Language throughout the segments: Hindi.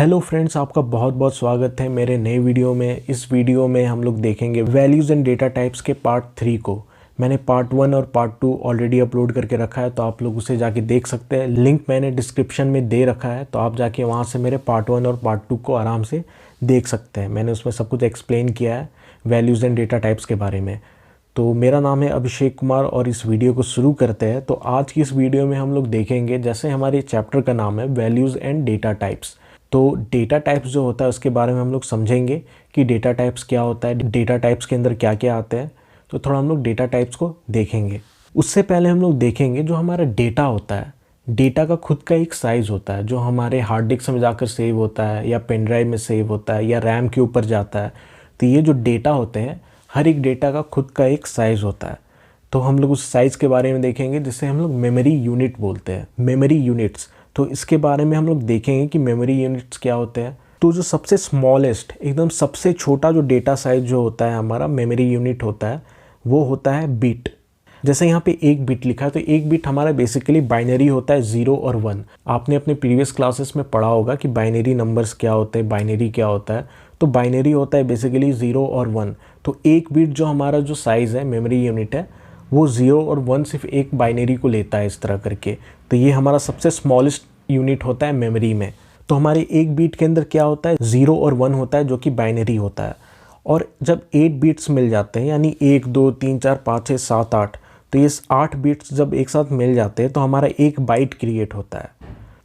हेलो फ्रेंड्स, आपका बहुत बहुत स्वागत है मेरे नए वीडियो में। इस वीडियो में हम लोग देखेंगे वैल्यूज़ एंड डेटा टाइप्स के पार्ट 3 को। मैंने पार्ट 1 और पार्ट 2 ऑलरेडी अपलोड करके रखा है, तो आप लोग उसे जाके देख सकते हैं। लिंक मैंने डिस्क्रिप्शन में दे रखा है, तो आप जाके वहाँ से मेरे पार्ट 1 और पार्ट 2 को आराम से देख सकते हैं। मैंने उसमें सब कुछ एक्सप्लेन किया है वैल्यूज़ एंड डेटा टाइप्स के बारे में। तो मेरा नाम है अभिषेक कुमार और इस वीडियो को शुरू करते हैं। तो आज की इस वीडियो में हम लोग देखेंगे, जैसे हमारे चैप्टर का नाम है वैल्यूज़ एंड डेटा टाइप्स, तो डेटा टाइप्स जो होता है उसके बारे में हम लोग समझेंगे कि डेटा टाइप्स क्या होता है, डेटा टाइप्स के अंदर क्या क्या आते हैं। तो थोड़ा हम लोग डेटा टाइप्स को देखेंगे। उससे पहले हम लोग देखेंगे जो हमारा डेटा होता है, डेटा का खुद का एक साइज़ होता है जो हमारे हार्ड डिस्क में जाकर सेव होता है या पेन ड्राइव में सेव होता है या रैम के ऊपर जाता है। तो ये जो डेटा होते हैं, हर एक डेटा का खुद का एक साइज़ होता है। तो हम लोग उस साइज़ के बारे में देखेंगे जिसे हम लोग मेमोरी यूनिट बोलते हैं, मेमोरी यूनिट्स। तो इसके बारे में हम लोग देखेंगे कि मेमोरी यूनिट्स क्या होते हैं। तो जो सबसे स्मॉलेस्ट, एकदम सबसे छोटा जो डेटा साइज जो होता है हमारा मेमोरी यूनिट होता है, वो होता है बिट। जैसे यहाँ पे एक बिट लिखा है, तो एक बिट हमारा बेसिकली बाइनरी होता है 0 और 1। आपने अपने प्रीवियस क्लासेस में पढ़ा होगा कि बाइनरी नंबर्स क्या होते हैं, बाइनरी क्या होता है। तो बाइनरी होता है बेसिकली 0 और 1। तो एक बिट जो हमारा जो साइज़ है, मेमोरी यूनिट है, वो 0 और 1 सिर्फ एक बाइनरी को लेता है इस तरह करके। तो ये हमारा सबसे स्मॉलेस्ट यूनिट होता है मेमोरी में। तो हमारे एक बीट के अंदर क्या होता है, 0 और 1 होता है जो कि बाइनरी होता है। और जब 8 बीट्स मिल जाते हैं, यानी 1 2 3 4 5 6 7 8, तो ये 8 बीट्स जब एक साथ मिल जाते हैं तो हमारा एक बाइट क्रिएट होता है।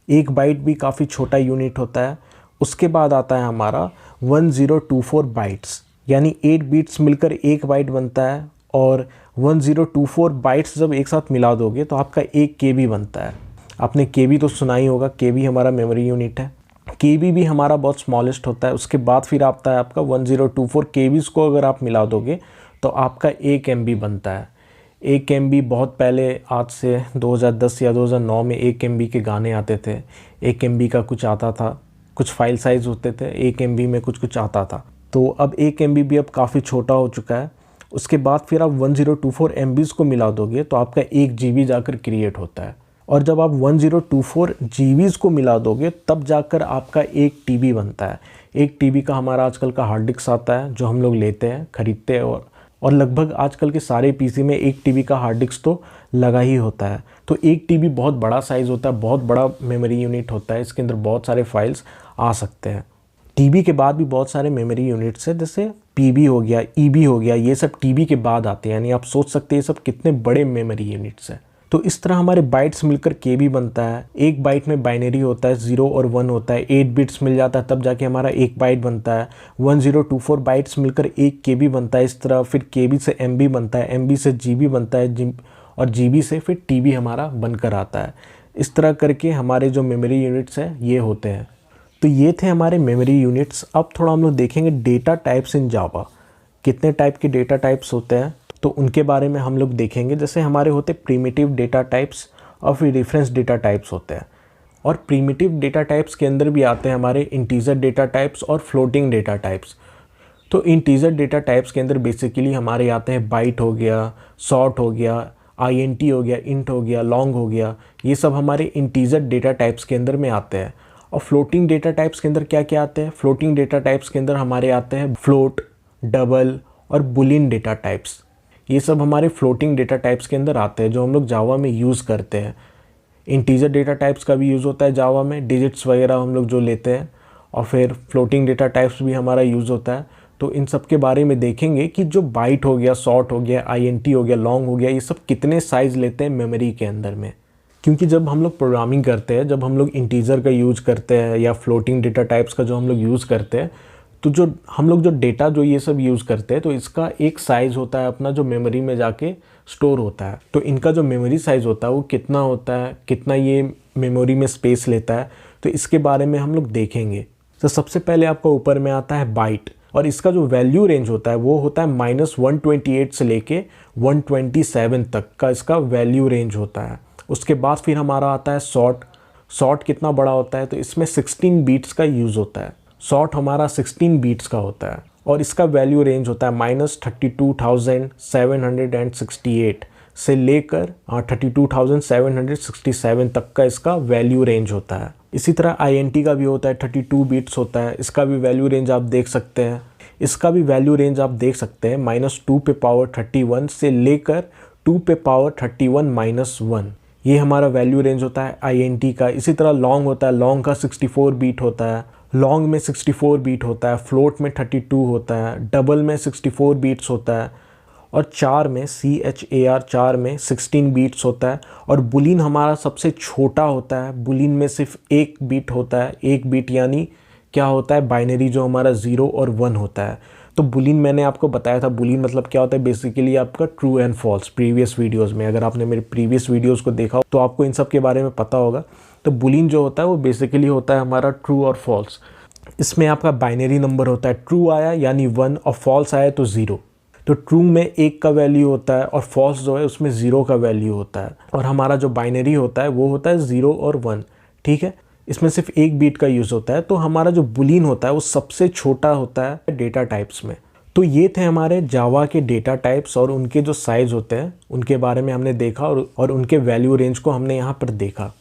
एक बाइट भी काफ़ी छोटा यूनिट होता है। उसके बाद आता है हमारा 1024 बाइट्स, यानी 8 बीट्स मिलकर एक बाइट बनता है। और 1024 बाइट्स जब एक साथ मिला दोगे तो आपका एक केबी बनता है। आपने केबी तो सुना ही होगा, केबी हमारा मेमोरी यूनिट है। केबी भी हमारा बहुत स्मॉलेस्ट होता है। उसके बाद फिर आता है आपका 1024 केबीज़ को अगर आप मिला दोगे तो आपका 1 MB बनता है। 1 MB बहुत पहले, आज से 2010 या 2009 में 1 MB के गाने आते थे। 1 MB का कुछ आता था, कुछ फाइल साइज़ होते थे, 1 MB में कुछ कुछ आता था। तो अब 1 MB भी अब काफ़ी छोटा हो चुका है। उसके बाद फिर आप 1024 MBs को मिला दोगे तो आपका 1 GB जाकर क्रिएट होता है। और जब आप 1024 GBs को मिला दोगे तब जाकर आपका 1 TB बनता है। 1 TB का हमारा आजकल का हार्ड डिस्क आता है जो हम लोग लेते हैं, ख़रीदते हैं। और लगभग आजकल के सारे PC में 1 TB का हार्ड डिस्क तो लगा ही होता है। तो 1 TB बहुत बड़ा साइज़ होता है, बहुत बड़ा मेमोरी यूनिट होता है। इसके अंदर बहुत सारे फाइल्स आ सकते हैं। TB के बाद भी बहुत सारे मेमोरी यूनिट्स हैं, जैसे PB हो गया, EB हो गया, ये सब TB के बाद आते हैं। यानी आप सोच सकते हैं ये सब कितने बड़े मेमोरी यूनिट्स हैं। तो इस तरह हमारे बाइट्स मिलकर KB बनता है। एक बाइट में बाइनरी होता है, 0 और 1 होता है। 8 बिट्स मिल जाता है तब जाके हमारा एक बाइट बनता है। 1024 बाइट्स मिलकर एक KB बनता है। इस तरह फिर KB से MB बनता है, MB से GB बनता है, और GB से फिर TB हमारा बनकर आता है। इस तरह करके हमारे जो मेमोरी यूनिट्स हैं ये होते हैं। तो ये थे हमारे मेमोरी यूनिट्स। अब थोड़ा हम लोग देखेंगे डेटा टाइप्स इन जावा। कितने टाइप के डेटा टाइप्स होते हैं तो उनके बारे में हम लोग देखेंगे। जैसे हमारे होते प्रीमिटिव डेटा टाइप्स और फिर रेफरेंस डेटा टाइप्स होते हैं। और प्रीमिटिव डेटा टाइप्स के अंदर भी आते हैं हमारे इंटीजर डेटा टाइप्स और फ्लोटिंग डेटा टाइप्स। तो इंटीजर डेटा टाइप्स के अंदर बेसिकली हमारे आते हैं बाइट हो गया, शॉर्ट हो गया, INT हो गया, इंट हो गया, लॉन्ग हो गया। ये सब हमारे इंटीजर डेटा टाइप्स के अंदर में आते हैं। और फ्लोटिंग डेटा टाइप्स के अंदर क्या क्या आते हैं, फ्लोटिंग डेटा टाइप्स के अंदर हमारे आते हैं फ्लोट, डबल और बुलियन डेटा टाइप्स। ये सब हमारे फ्लोटिंग डेटा टाइप्स के अंदर आते हैं जो हम लोग जावा में यूज़ करते हैं। इंटीजर डेटा टाइप्स का भी यूज़ होता है जावा में, डिजिट्स वगैरह हम लोग जो लेते हैं। और फिर फ्लोटिंग डेटा टाइप्स भी हमारा यूज़ होता है। तो इन सब के बारे में देखेंगे कि जो बाइट हो गया, शॉर्ट हो गया, INT हो गया, लॉन्ग हो गया, ये सब कितने साइज़ लेते हैं मेमोरी के अंदर में। क्योंकि जब हम लोग प्रोग्रामिंग करते हैं, जब हम लोग इंटीजर का यूज़ करते हैं या फ्लोटिंग डेटा टाइप्स का जो हम लोग यूज़ करते हैं, तो जो हम लोग जो डेटा जो ये सब यूज़ करते हैं तो इसका एक साइज़ होता है अपना जो मेमोरी में जाके स्टोर होता है। तो इनका जो मेमोरी साइज़ होता है वो कितना होता है, कितना ये मेमोरी में स्पेस लेता है, तो इसके बारे में हम लोग देखेंगे। तो सबसे पहले आपका ऊपर में आता है बाइट, और इसका जो वैल्यू रेंज होता है वो होता है -128 से लेके 127 तक का इसका वैल्यू रेंज होता है। उसके बाद फिर हमारा आता है शॉर्ट। शॉर्ट कितना बड़ा होता है, तो इसमें 16 बीट्स का यूज़ होता है। शॉर्ट हमारा 16 बीट्स का होता है और इसका वैल्यू रेंज होता है -32,768 से लेकर 32,767 तक का इसका वैल्यू रेंज होता है। इसी तरह INT का भी होता है 32 बिट्स होता है, इसका भी वैल्यू रेंज आप देख सकते हैं। इसका भी वैल्यू रेंज आप देख सकते हैं -2 पे पावर 31 से लेकर 2 पे पावर 31 - 1, ये हमारा वैल्यू रेंज होता है INT का। इसी तरह लॉन्ग होता है, लॉन्ग का 64 बीट होता है, लॉन्ग में 64 बीट होता है, फ्लोट में 32 होता है, डबल में 64 बीट्स होता है और चार में CHAR 4 में 16 बीट्स होता है। और बुलियन हमारा सबसे छोटा होता है, बुलियन में सिर्फ 1 बीट होता है। 1 बीट यानी क्या होता है, बाइनरी जो हमारा 0 और 1 होता है। तो बुलियन मैंने आपको बताया था, बुलियन मतलब क्या होता है, बेसिकली आपका true and false. Previous videos में अगर आपने मेरे प्रीवियस वीडियोस को देखा तो आपको इन सब के बारे में पता होगा। तो बुलियन जो होता है वो बेसिकली होता है हमारा ट्रू और फॉल्स। इसमें आपका बाइनरी नंबर होता है, ट्रू आया यानी 1 और फॉल्स आया तो 0। तो ट्रू में 1 का वैल्यू होता है और फॉल्स जो है उसमें 0 का वैल्यू होता है। और हमारा जो बाइनरी होता है वो होता है 0 और 1, ठीक है। इसमें सिर्फ 1 बीट का यूज़ होता है। तो हमारा जो बुलियन होता है वो सबसे छोटा होता है डेटा टाइप्स में। तो ये थे हमारे जावा के डेटा टाइप्स और उनके जो साइज होते हैं उनके बारे में हमने देखा और उनके वैल्यू रेंज को हमने यहाँ पर देखा।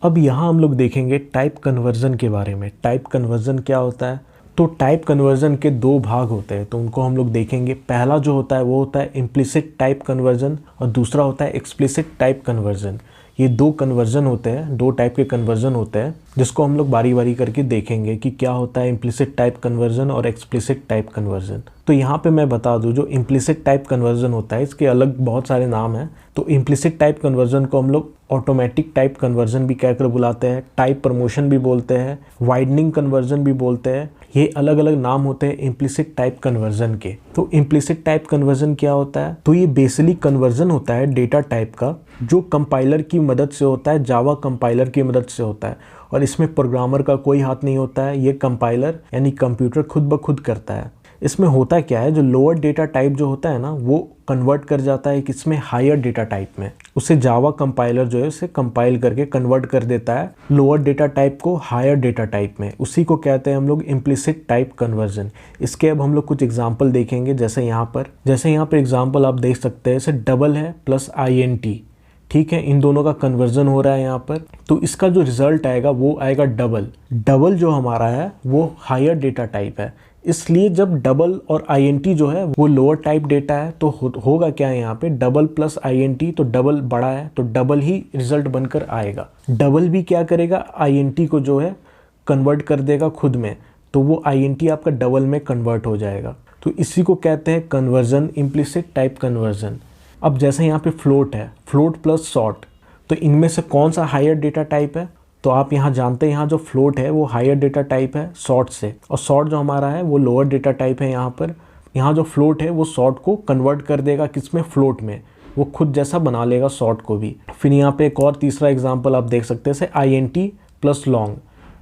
अब यहाँ हम लोग देखेंगे टाइप कन्वर्जन के बारे में। टाइप कन्वर्जन क्या होता है? तो टाइप कन्वर्जन के 2 भाग होते हैं, तो उनको हम लोग देखेंगे। पहला जो होता है वो होता है इम्प्लिसिट टाइप कन्वर्जन और दूसरा होता है एक्सप्लिसिट टाइप कन्वर्जन। ये 2 कन्वर्जन होते हैं, 2 टाइप के कन्वर्जन होते हैं, जिसको हम लोग बारी बारी करके देखेंगे कि क्या होता है इम्प्लिसिट टाइप कन्वर्जन और एक्सप्लिसिट टाइप कन्वर्जन। तो यहाँ पे मैं बता दूँ, जो इम्प्लिसिट टाइप कन्वर्जन होता है इसके अलग बहुत सारे नाम हैं। तो इम्प्लिसिट टाइप कन्वर्जन को हम लोग ऑटोमेटिक टाइप कन्वर्जन भी कहकर बुलाते हैं, टाइप प्रमोशन भी बोलते हैं, वाइडनिंग कन्वर्जन भी बोलते हैं। ये अलग अलग नाम होते हैं इम्प्लिसिट टाइप कन्वर्जन के। तो इम्प्लिसिट टाइप कन्वर्जन क्या होता है? तो ये बेसिकली कन्वर्जन होता है डेटा टाइप का, जो कंपाइलर की मदद से होता है, जावा कंपाइलर की मदद से होता है। और इसमें प्रोग्रामर का कोई हाथ नहीं होता है, ये कंपाइलर यानी कंप्यूटर खुद ब खुद करता है। इसमें होता क्या है, जो लोअर डेटा टाइप जो होता है ना, वो कन्वर्ट कर जाता है किसमें, हायर डेटा टाइप में। उसे जावा कंपाइलर जो है उसे कंपाइल करके कन्वर्ट कर देता है लोअर डेटा टाइप को हायर डेटा टाइप में। उसी को कहते हैं हम लोग इम्प्लिसिट टाइप कन्वर्जन। इसके अब हम लोग कुछ एग्जांपल देखेंगे। जैसे यहाँ पर एग्जांपल आप देख सकते हैं, जैसे डबल है प्लस INT, ठीक है, इन दोनों का कन्वर्जन हो रहा है यहाँ पर। तो इसका जो रिजल्ट आएगा वो आएगा डबल। डबल जो हमारा है वो हायर डेटा टाइप है, इसलिए जब डबल और INT जो है वो लोअर टाइप डेटा है तो होगा क्या है, यहाँ पे डबल प्लस INT, तो डबल बड़ा है तो डबल ही रिजल्ट बनकर आएगा। डबल भी क्या करेगा, INT को जो है कन्वर्ट कर देगा खुद में, तो वो INT आपका डबल में कन्वर्ट हो जाएगा। तो इसी को कहते हैं कन्वर्जन, इम्प्लिसिट टाइप कन्वर्जन। अब जैसे यहाँ पे फ्लोट है, फ्लोट प्लस सॉर्ट, तो इनमें से कौन सा हायर डेटा टाइप है? तो आप यहाँ जानते हैं, यहाँ जो फ्लोट है वो हायर डेटा टाइप है सॉर्ट से, और सॉर्ट जो हमारा है वो लोअर डेटा टाइप है। यहाँ पर यहाँ जो फ्लोट है वो सॉर्ट को कन्वर्ट कर देगा किसमें, फ्लोट में, वो खुद जैसा बना लेगा सॉर्ट को भी। फिर यहाँ पे एक और तीसरा एग्जांपल आप देख सकते हैं, जैसे INT प्लस लॉन्ग।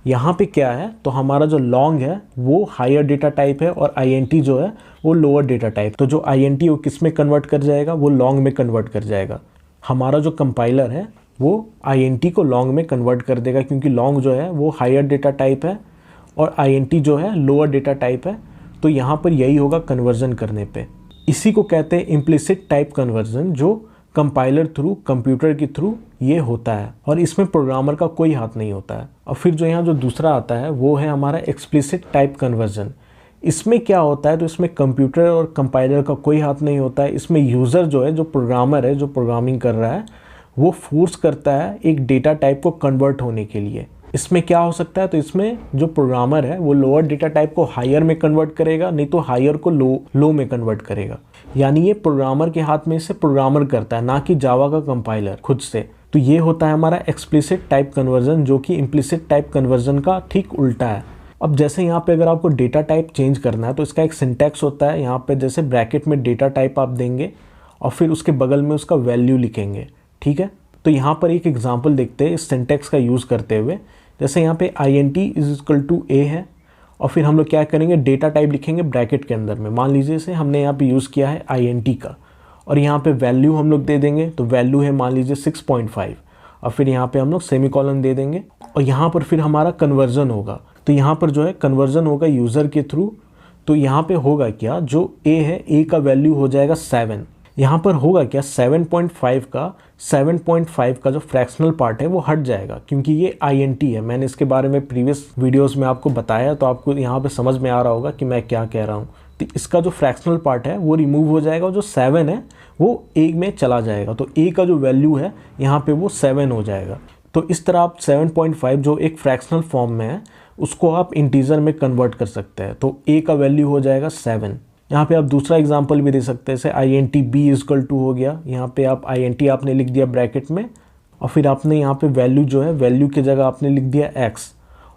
यहाँ पे क्या है, तो हमारा जो लॉन्ग है वो हायर डेटा टाइप है और INT जो है वो लोअर डेटा टाइप। तो जो INT वो किस में कन्वर्ट कर जाएगा, वो लॉन्ग में कन्वर्ट कर जाएगा। हमारा जो कंपाइलर है वो INT को लॉन्ग में कन्वर्ट कर देगा, क्योंकि लॉन्ग जो है वो हायर डेटा टाइप है और INT जो है लोअर डेटा टाइप है। तो यहाँ पर यही होगा कन्वर्जन करने पे। इसी को कहते हैं इम्प्लिसिट टाइप कन्वर्जन, जो कंपाइलर थ्रू, कंप्यूटर के थ्रू ये होता है और इसमें प्रोग्रामर का कोई हाथ नहीं होता है। और फिर जो यहाँ जो दूसरा आता है वो है हमारा एक्सप्लिसिट टाइप कन्वर्जन। इसमें क्या होता है, तो इसमें कंप्यूटर और कंपाइलर का कोई हाथ नहीं होता है। इसमें यूज़र जो है, जो प्रोग्रामर है, जो प्रोग्रामिंग कर रहा है, वो फोर्स करता है एक डेटा टाइप को कन्वर्ट होने के लिए। इसमें क्या हो सकता है, तो इसमें जो प्रोग्रामर है वो लोअर डेटा टाइप को हायर में कन्वर्ट करेगा, नहीं तो हायर को लो में कन्वर्ट करेगा। यानी ये प्रोग्रामर के हाथ में इसे प्रोग्रामर करता है, ना कि जावा का कंपाइलर खुद से। तो ये होता है हमारा एक्सप्लिसिट टाइप कन्वर्जन, जो कि इम्प्लिसिट टाइप कन्वर्जन का ठीक उल्टा है। अब जैसे यहाँ पे अगर आपको डेटा टाइप चेंज करना है तो इसका एक सिंटैक्स होता है। यहाँ पे जैसे ब्रैकेट में डेटा टाइप आप देंगे और फिर उसके बगल में उसका वैल्यू लिखेंगे, ठीक है। तो यहाँ पर एक एग्जांपल देखते हैं इस सिंटैक्स का यूज़ करते हुए। जैसे यहाँ पे INT = A है और फिर हम लोग क्या करेंगे, डेटा टाइप लिखेंगे ब्रैकेट के अंदर में। मान लीजिए से हमने यहाँ पे यूज़ किया है INT का, और यहाँ पे वैल्यू हम लोग दे देंगे, तो वैल्यू है मान लीजिए 6.5, और फिर यहाँ पे हम लोग सेमीकोलन दे देंगे और यहाँ पर फिर हमारा कन्वर्जन होगा। तो यहाँ पर जो है कन्वर्जन होगा यूज़र के थ्रू। तो यहाँ पे होगा क्या, जो A है, A का वैल्यू हो जाएगा 7, यहाँ पर होगा क्या, 7.5 का जो फ्रैक्शनल पार्ट है वो हट जाएगा, क्योंकि ये INT है। मैंने इसके बारे में प्रीवियस वीडियोस में आपको बताया, तो आपको यहाँ पे समझ में आ रहा होगा कि मैं क्या कह रहा हूँ। तो इसका जो फ्रैक्शनल पार्ट है वो रिमूव हो जाएगा और जो 7 है वो A में चला जाएगा, तो A का जो वैल्यू है यहाँ पे वो 7 हो जाएगा। तो इस तरह आप 7.5 जो एक फ्रैक्शनल फॉर्म में है उसको आप इंटीजर में कन्वर्ट कर सकते हैं। तो A का वैल्यू हो जाएगा 7। यहाँ पे आप दूसरा एग्जांपल भी दे सकते हैं, जैसे INT B = हो गया। यहाँ पे आप INT आपने लिख दिया ब्रैकेट में, और फिर आपने यहाँ पे वैल्यू जो है, वैल्यू की जगह आपने लिख दिया x,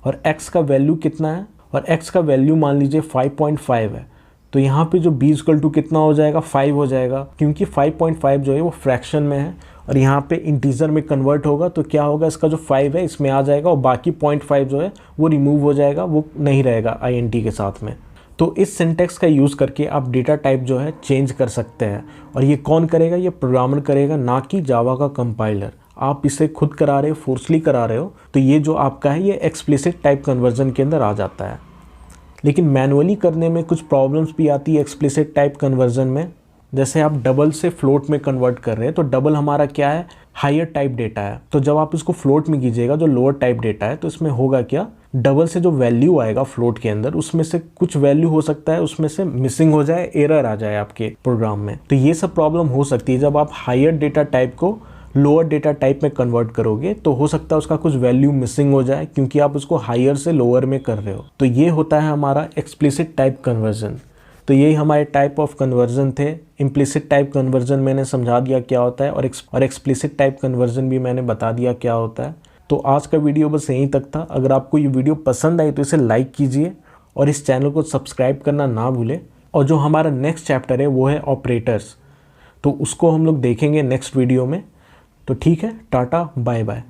और x का वैल्यू कितना है, और x का वैल्यू मान लीजिए 5.5 है। तो यहाँ पे जो B = कितना हो जाएगा, 5 हो जाएगा, क्योंकि 5.5 जो है वो फ्रैक्शन में है और यहाँ पे इंटीजर में कन्वर्ट होगा। तो क्या होगा, इसका जो 5 है इसमें आ जाएगा और बाकी 0.5 जो है वो रिमूव हो जाएगा, वो नहीं रहेगा INT के साथ में। तो इस सिंटेक्स का यूज़ करके आप डेटा टाइप जो है चेंज कर सकते हैं, और ये कौन करेगा, ये प्रोग्रामर करेगा, ना कि जावा का कंपाइलर। आप इसे खुद करा रहे हो, फोर्सली करा रहे हो, तो ये जो आपका है ये एक्सप्लिसिट टाइप कन्वर्जन के अंदर आ जाता है। लेकिन मैनुअली करने में कुछ प्रॉब्लम्स भी आती है एक्सप्लिसिट टाइप कन्वर्जन में। जैसे आप डबल से फ्लोट में कन्वर्ट कर रहे हैं, तो डबल हमारा क्या है, हायर टाइप डेटा है। तो जब आप इसको फ्लोट में कीजिएगा जो लोअर टाइप डेटा है, तो इसमें होगा क्या, डबल से जो वैल्यू आएगा फ्लोट के अंदर, उसमें से कुछ वैल्यू हो सकता है उसमें से मिसिंग हो जाए, एरर आ जाए आपके प्रोग्राम में। तो ये सब प्रॉब्लम हो सकती है जब आप हायर डेटा टाइप को लोअर डेटा टाइप में कन्वर्ट करोगे, तो हो सकता है उसका कुछ वैल्यू मिसिंग हो जाए, क्योंकि आप उसको हायर से लोअर में कर रहे हो। तो ये होता है हमारा एक्सप्लिसिट टाइप कन्वर्जन। तो यही हमारे टाइप ऑफ कन्वर्जन थे। इम्प्लिसिट टाइप कन्वर्जन मैंने समझा दिया क्या होता है, और एक्सप्लिसिट टाइप कन्वर्जन भी मैंने बता दिया क्या होता है। तो आज का वीडियो बस यहीं तक था। अगर आपको ये वीडियो पसंद आई तो इसे लाइक कीजिए और इस चैनल को सब्सक्राइब करना ना भूलें। और जो हमारा नेक्स्ट चैप्टर है वो है ऑपरेटर्स, तो उसको हम लोग देखेंगे नेक्स्ट वीडियो में। तो ठीक है, टाटा बाय बाय।